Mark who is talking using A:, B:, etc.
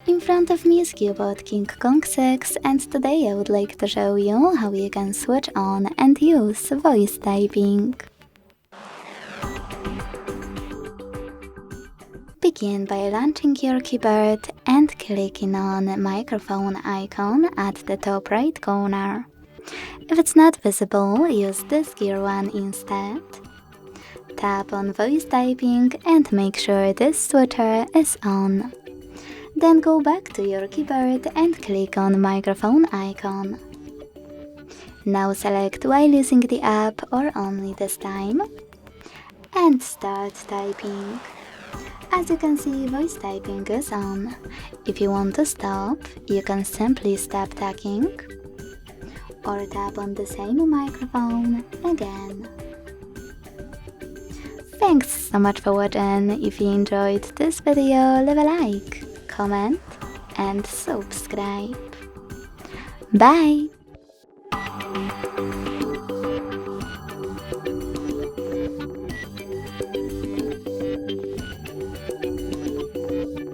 A: In front of me is CUBOT KingKong 6, and today I would like to show you how you can switch on and use voice typing. Begin by launching your keyboard and clicking on microphone icon at the top right corner. If it's not visible, use this gear one instead. Tap on voice typing and make sure this switcher is on. Then go back to your keyboard and click on microphone icon. Now select while using the app or only this time, and start typing. As you can see, voice typing is on. If you want to stop, you can simply stop talking or tap on the same microphone again. Thanks so much for watching. If you enjoyed this video, leave a like, comment and subscribe. Bye!